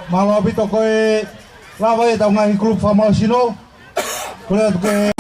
Malo abito koe lava e tau ngai klub famal sino. Koe koe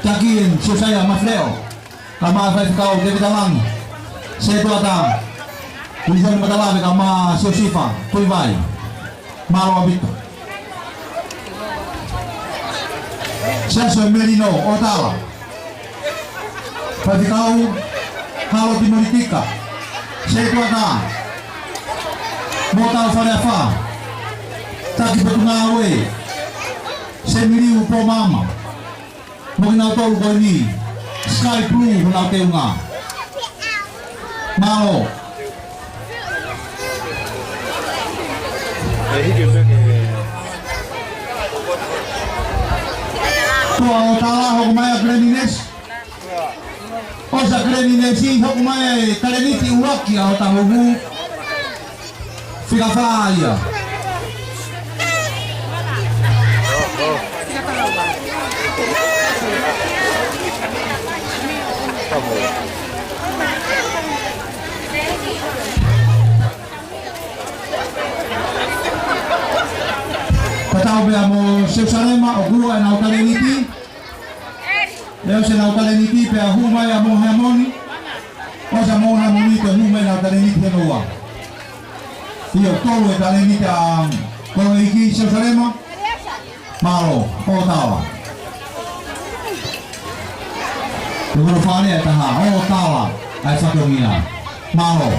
Takin susaya mafleo kama fa kau de dalang se to ata tulisan matala kama sosifa tuivai malo abito Sergio Merino Otala fa kau kalau di politika se to ata motal fa taki betungawe Semiri upo mama. Mungkin tol ko ni Sky Blue hunaw tayo nga. Mao. Tua o tala ho kumaya Grenines. O sa Grenines ho kumaya Kaleniti uwaki o tahugu. Fica falha. Kataw ba mo Jerusalem o guru na Kaleniti? Leo se na Kaleniti pe humay mo hamoni. O sa mo hamoni to humay na Kaleniti no wa. Iyo todo e Kaleniti ang ko iki Jerusalem. Malo o tawa. Guru fane taha o tawa ai sa domina. Malo.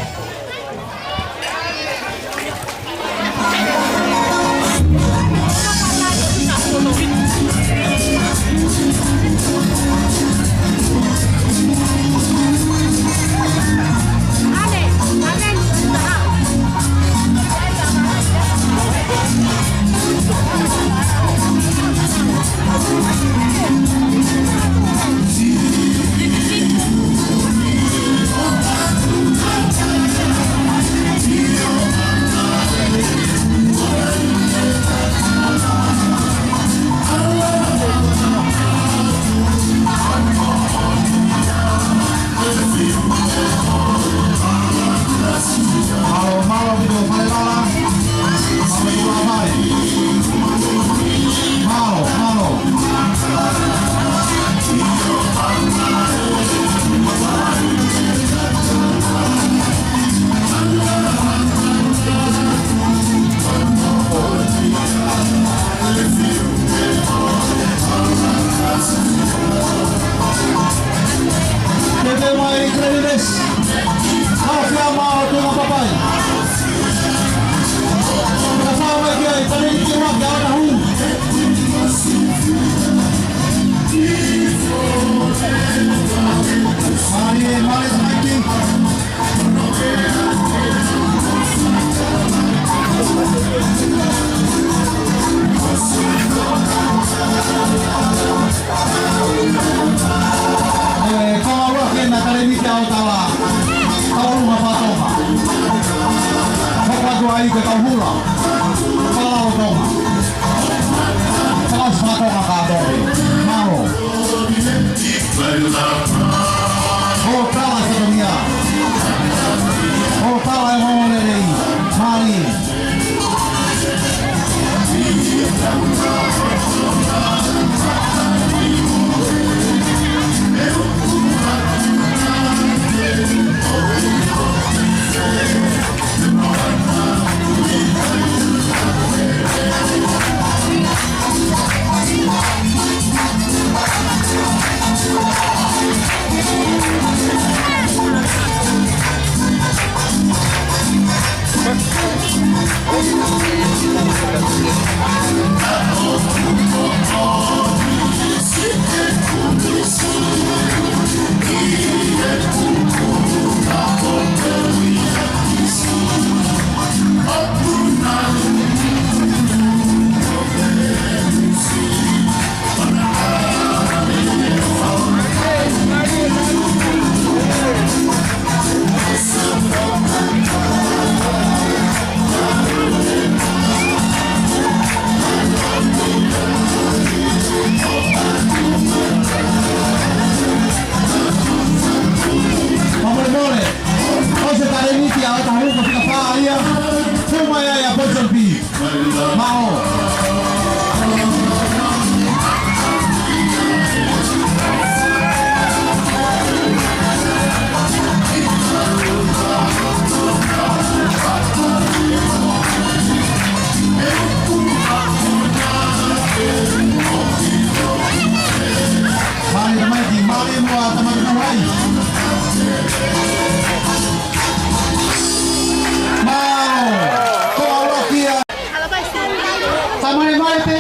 Mole pe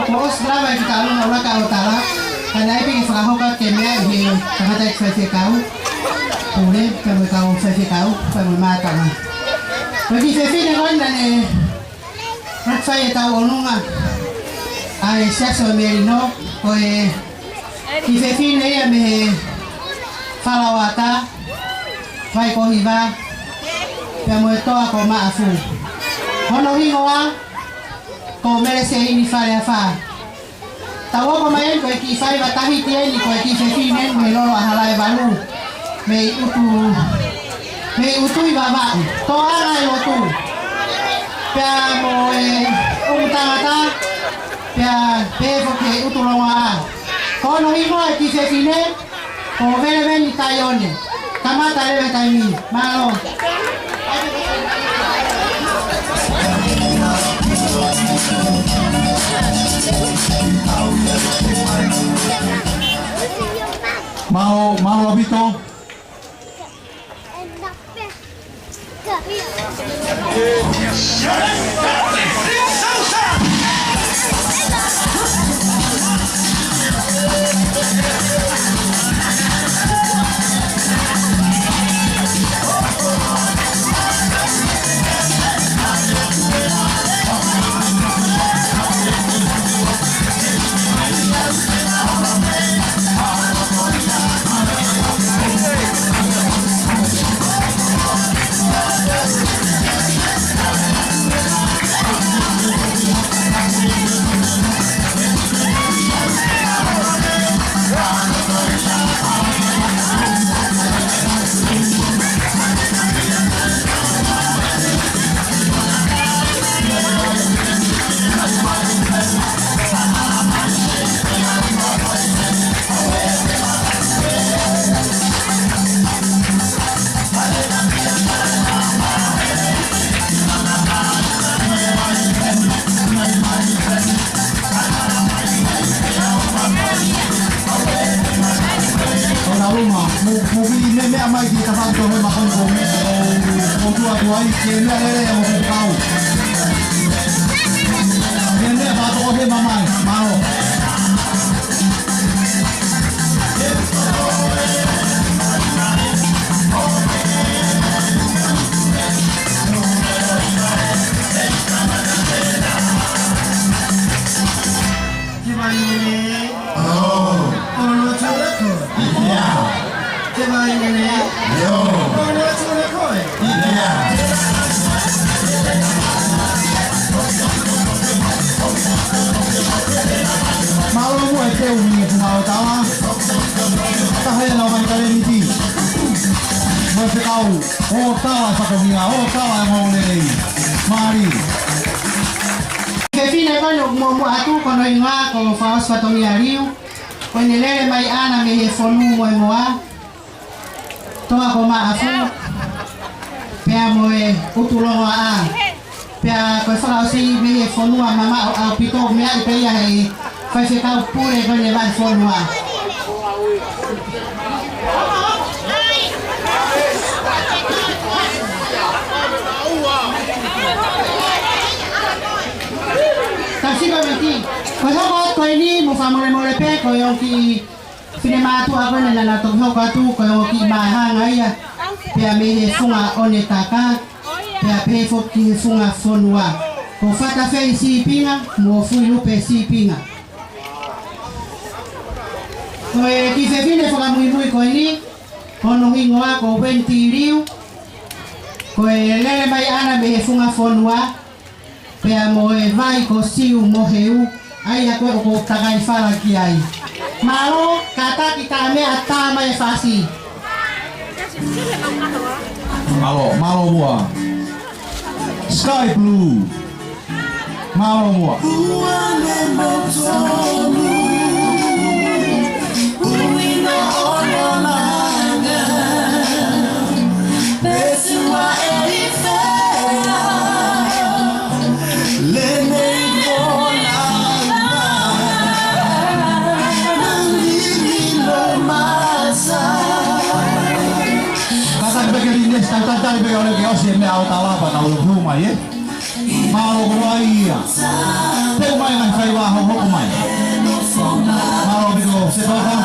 ko os grava ki kalu na ula ka utara. Kana ipi ki faka hoka ke mea hi kata ek fe kau. Pule pe mo kau fe kau pe mo mata na. Bagi fe ne kon na ne. Rat fa e kau onunga. Ai seso merino ko e ki fe ne ya me falawata. Vai ko hiva. Pe mo toa ko maafu. Hono hingoa ko merece ini fare a fa. Tawo ko mayen ko ki fai batahi tie ni ko ki fefinen me lo halai balu. Me utu baba. To ara yo tu. Pia mo umtata. Pia pe ko ke utu lo wa. Ko no hingo ki fefinen ko vele ni tayone. Kamata leve taimi. Malo. Mau Lobito. Mai di kapan tu memang kongkong, tua ini kena lele yang mau kau. Kena batu kau memang mau. Kefine kono mo atu kono inga ko faos patomi ariu ko nelele mai ana me fonu mo moa toa ko ma afu pea mo e utulo a pea ko faosi me fonu a mama a pito me a pe ya e fa se ka pure ko le va fonu a Kasih mati. Kalau kau ini mau famole mole pe, kau yang ki sinema tu apa ni nana tu kau tu kau yang ki mahang ayah. Pia mehe funga onetaka, pia pe foki funga fonua. Kau fata fe si pinga, mo fui lupe si pinga. Kau ki fe fine funga mui kau ini, kau nungi ngoa kau benti riu. Kau lele mai ana mehe funga fonua. Pea mo e vai ko siu mo heu ai a ko takai fala ki ai malo kata kita me ata mai fasi malo mua sky blue malo mua Tantang bagaimana kau sih me auto apa tahu rumah ya? Mau kuai ya? Teu mai ngai whai wā hau hoko mai. Maro biko se toka.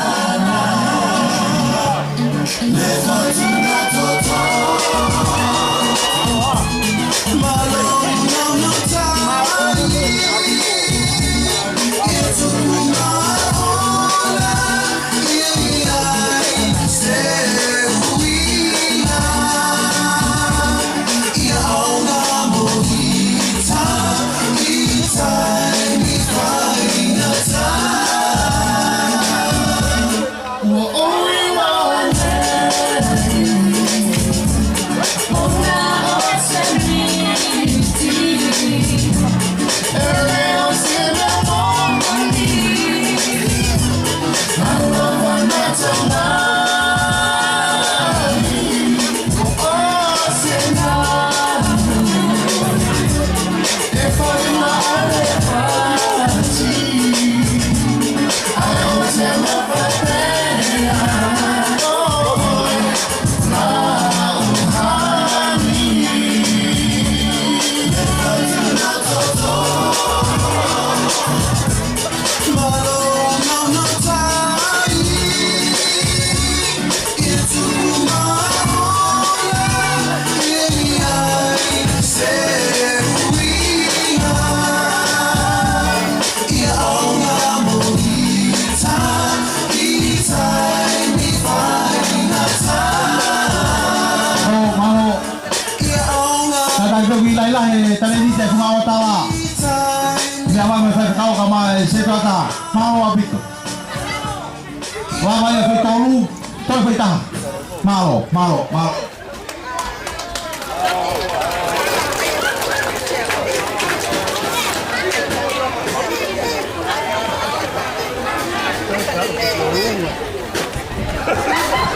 Malo.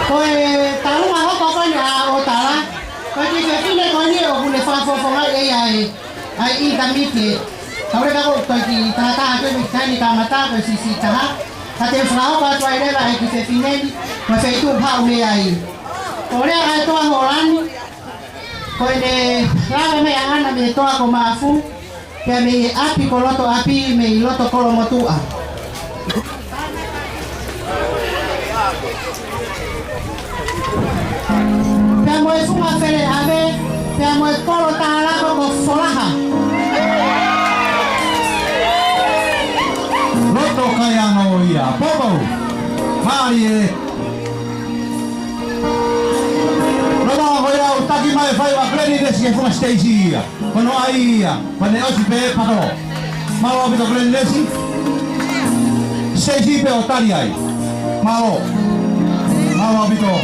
Koe talu maho koko ni a o tala. Koe ki ke kine koe ni o kule whaafofonga ai I tamiti. Kaure kako koe ki tahata koe mi kaini kamata koe sisi taha. Ka te whao ka tua I rewa e ki te fineni. Koe whaitu pao me ai. Koe ai toa horani. Koe ne rawa me ahana me toa ko maafu. Pea me api ko loto api me I loto kolo motua. Pea moe funga where ave, pea moe kolo tālako ko wholaha. Roto kai anō ia, popo, maari e. Roto hoi au taki mai whai wa Glenny Desi ke funga Stacey ia. Kono ai ia, pane osi pe pato. Malo apito Glenny Desi. Stacey pe o tari ai. Malo apito.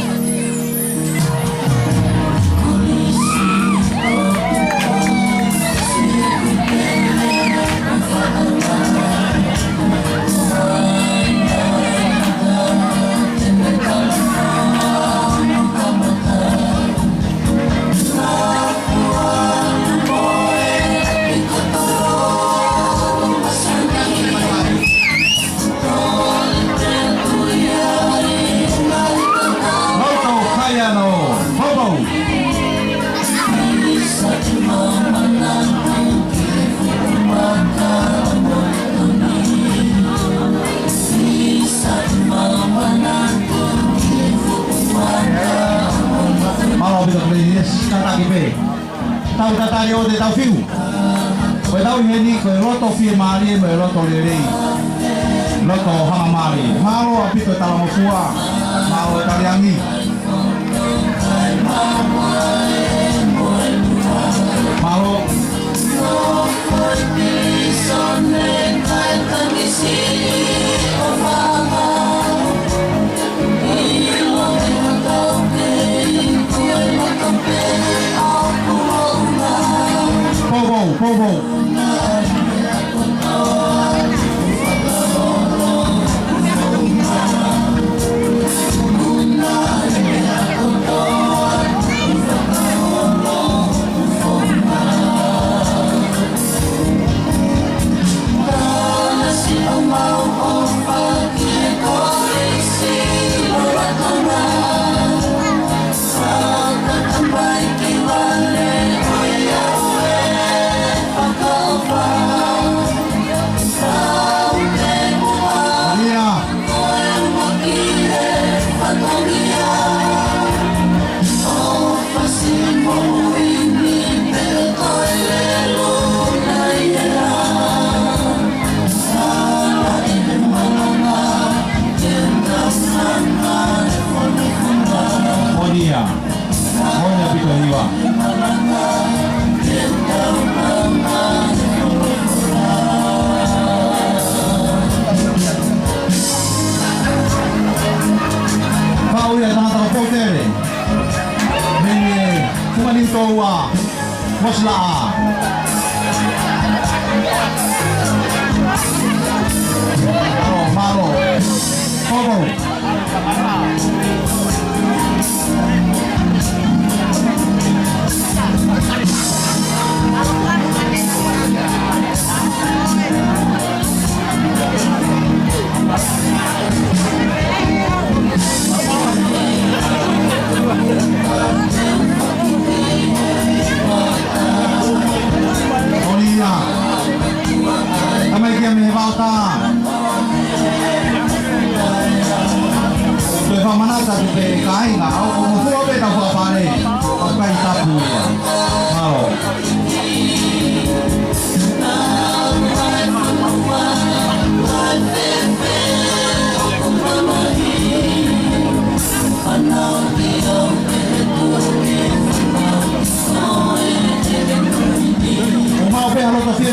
Tau tatari o te tau whiu. Koe tau heni, koe roto whie maari, koe roto lerei. Roto hama maari. Maro a pito tala mokua. Maro e tariangi. Maro. Povo.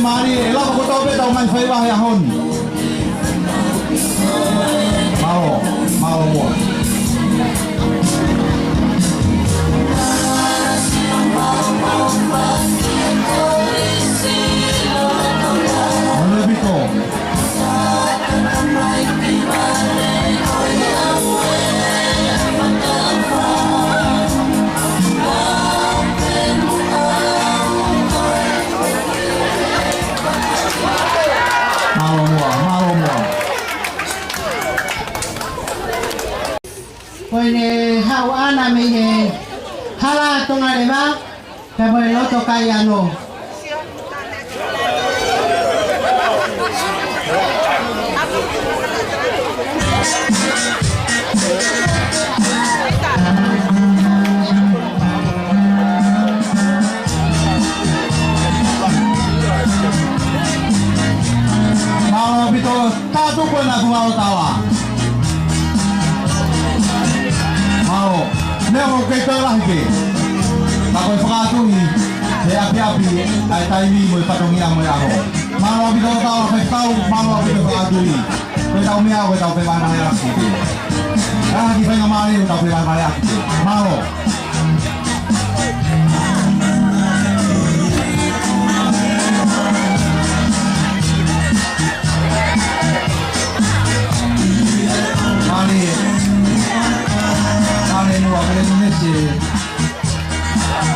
Mari, elah aku tahu beta main failah ya hon. Mau. Lebih kok. Oye, hau ana me hala tonga leva, te voy lo toca ya no. Mau bito tatu pun aku mau tawa. Mau kita lagi. Takoi fakatui, api-api, ay taimi mo ipatungi ang mo ako. Mau bito tawa kay tao, mau bito fakatui. Kay tao miya ko tao peman na yak siti. Di pa ngamali tao peman na yak siti. Mau.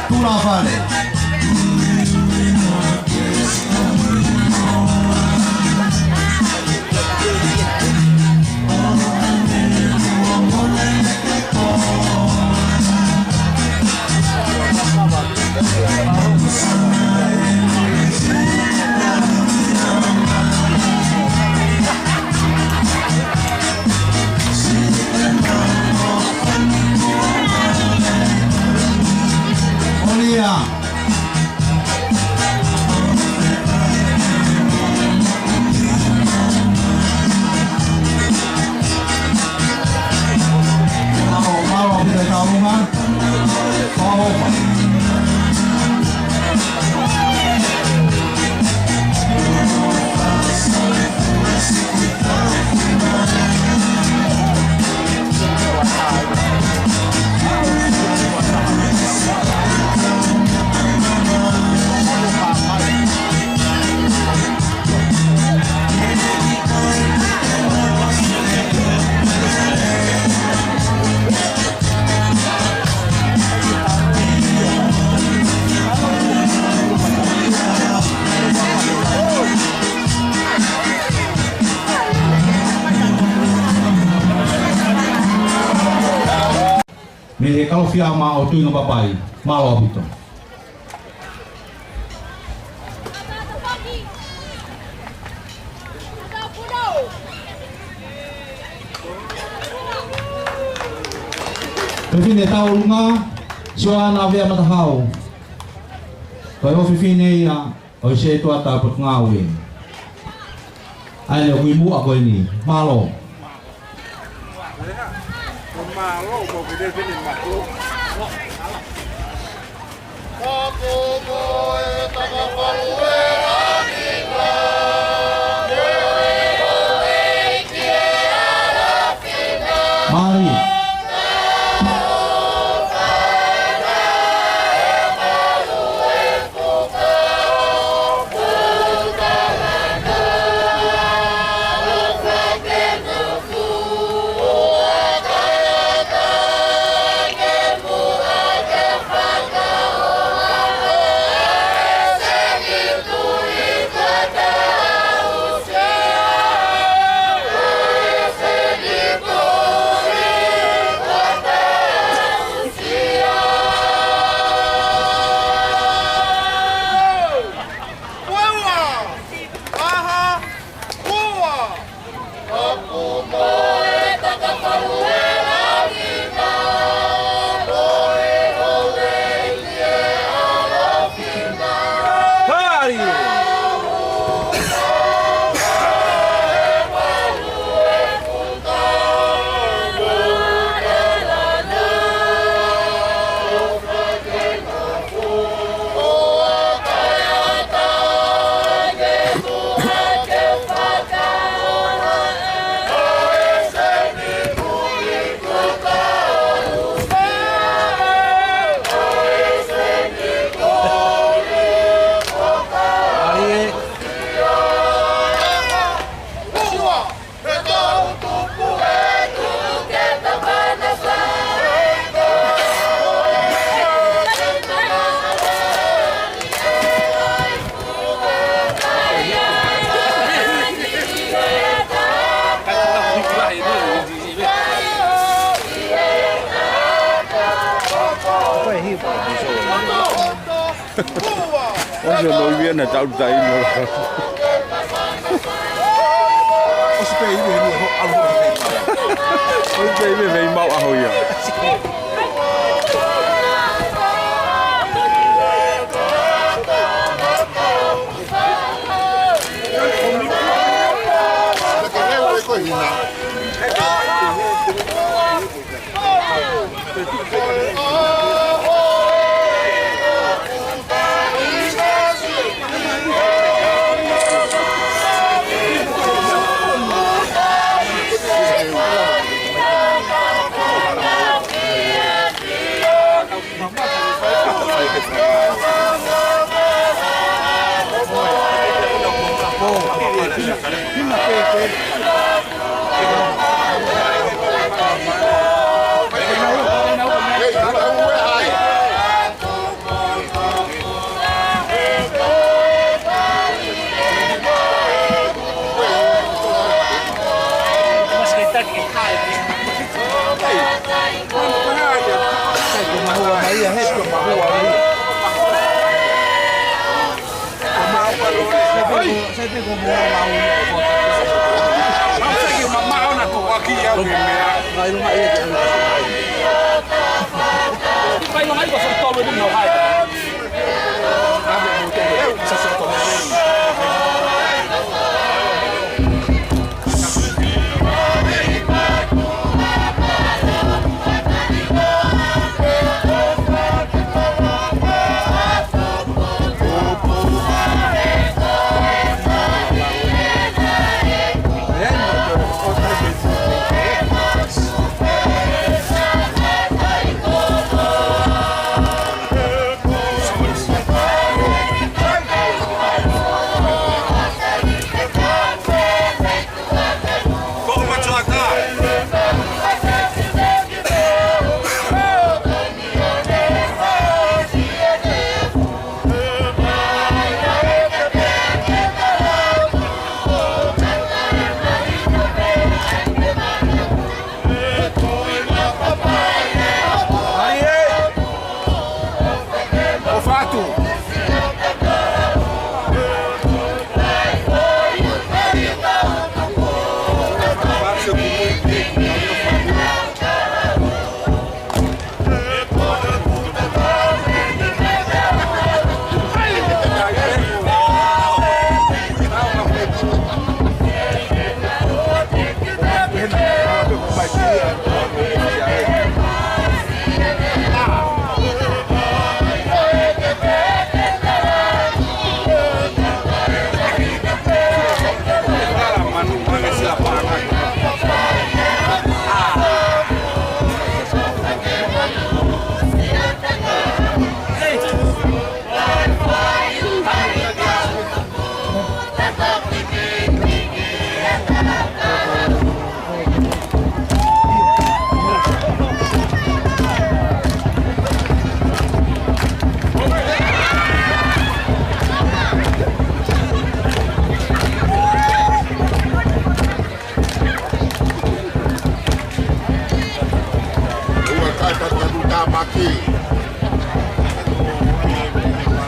Pula vale. Me kalau fiama o tu no papai, malo bito. Fifine tau lunga, siwa na via matahau. Kaya fifine ya, o se tu ata pot ngawe. Ai le wimu ako ini, malo. Malo mau gede gede makhluk. Mari. Ôi giời nội viên là cháu tay mà. Ôi giời về về mạo à hồi à.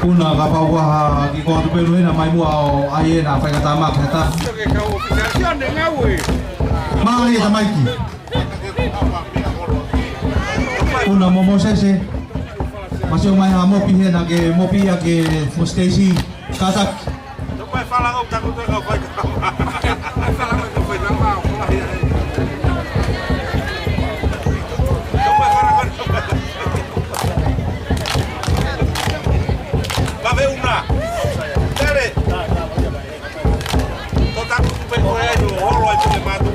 Una kapawa ki ko tu pelu na mai mua ai na fa kata mak kata. Mali ta mai ki. Una momo sese. Masih mai ha mo pihe na ke mo pia ke mostesi kata. Vai falar o que tá acontecendo, vai falar o que foi normal, va a haber una. Dale. Total, tu pego es lo oro al que mato.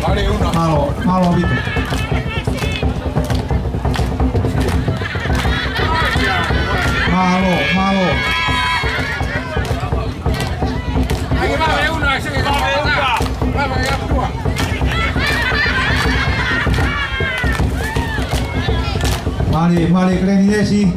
Vale, una. Malo Vito. Malo. Ahí va a haber una, ese que va a haber una. Vamos, ya actúa. Mali keren dia sih.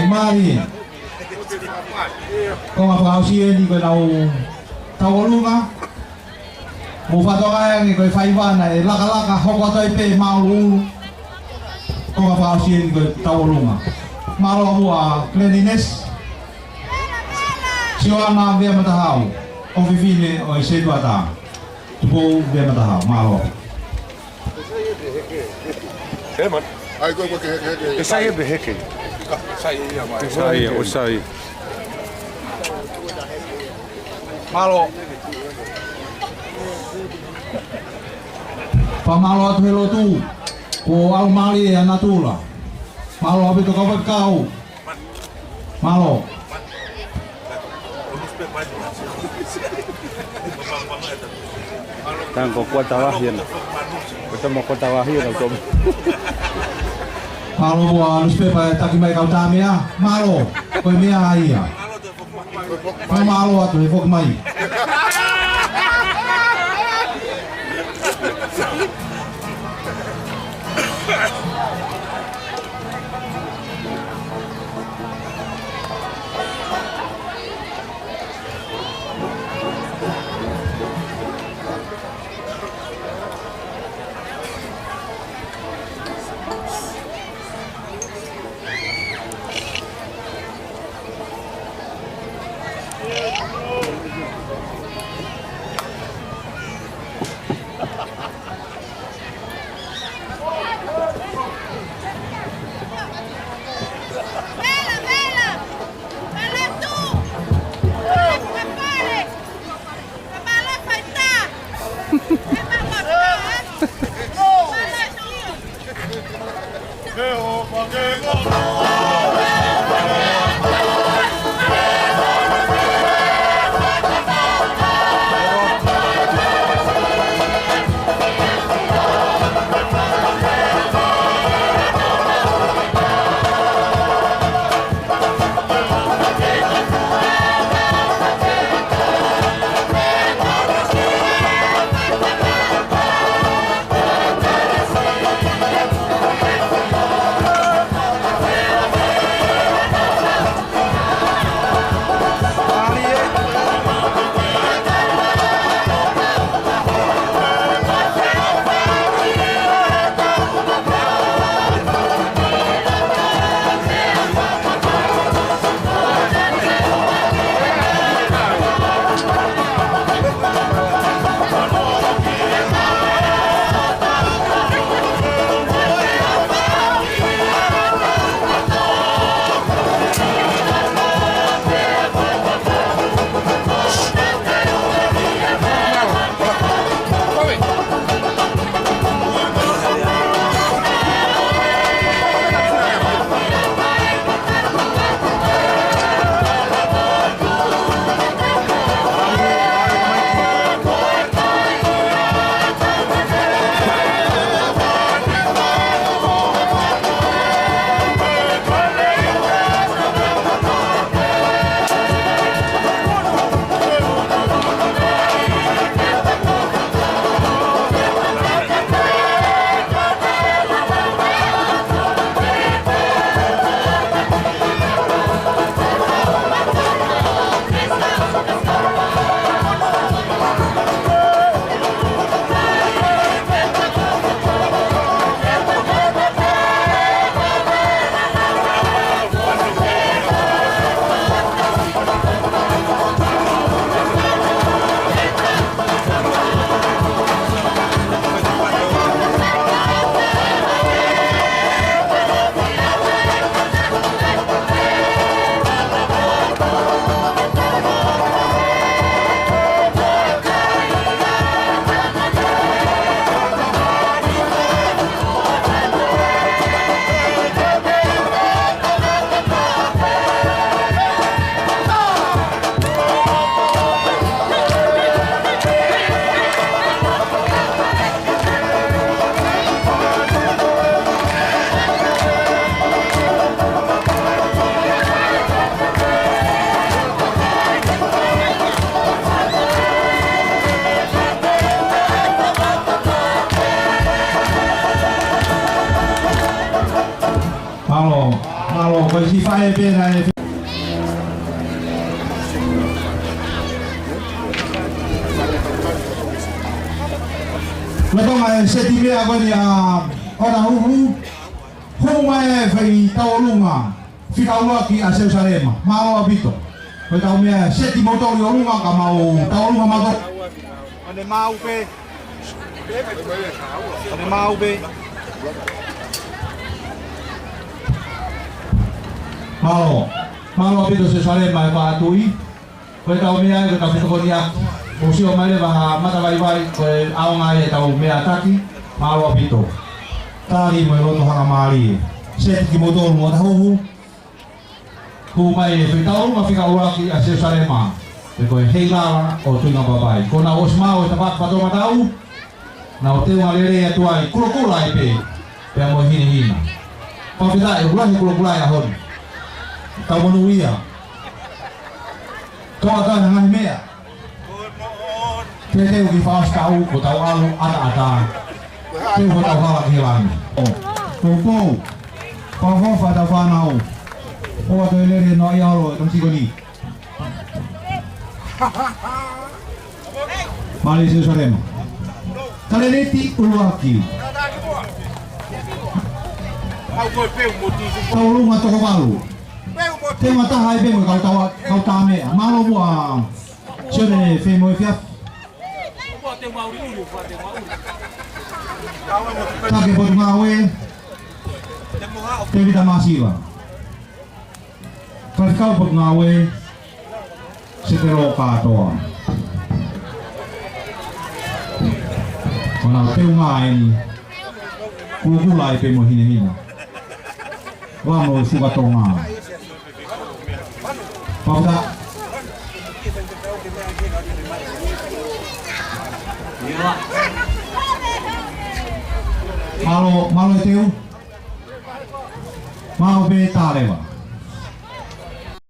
Mari. Kau apa kau sih ni kau tahu lunga? Mau foto kaya ni kau Faiwan na laka hoko toy pe mau. Kau apa kau sih ni kau tahu lunga? Malo mua cleanliness. Siwana dia matahau. Ovivine o isedwata. Tupo dia matahau malo. Heman. Ai ko ke Saya beheke. Saya, usai. Malo. Pamalo at helo tu. Ko al mali anatula. Malo abi to kau. Malo. Đang có quan tàu hiền, kita mau quan tàu hiền rồi cũng. Malo buat newspaper taki mai kau tami ya. Malo, kau mia ai ya. Malo at helo mai. Malo ko si fai pena e Lepas mai seti be apa ni ora hu mai fai taulunga fikaula ki asel salema mau abito ko tau me seti motor lunga ka mau taulunga mau Ane mau be. Ane mau be. Malo abito se salema pa tui ko tau me ko tau ko dia Museo mai ba mata vai ko aonga e tau me ataki malo abito tali mo roto hanga mali set ki motor mo tahu hu mai e tau ma fika uraki a se salema ko hei la o tu nga babai ko na osma o tapak pato matau na o te ngalere atu ai kula pe pe mo hina pa fita e ulah kula ya hon tau manuia to ata nga mea Tete ugi faas kau ko tau alu ata tu ko tau hala hilang Popo Popo fata fanau o to ele no ia lo tong sigoni Mali se saremo Taleleti uluaki Mau ko pe mo ti su. Tau lunga toko balu Pe mo Te mata hai be mo kau tame malo bua Sere fe mo fiaf Sake pot ngawe Te vida masiva Kau pot ngawe Se te roka atoa Kona teu ngai Kulai pe mo hina Wa mo suka tonga Pauta Malo teu Mau be talewa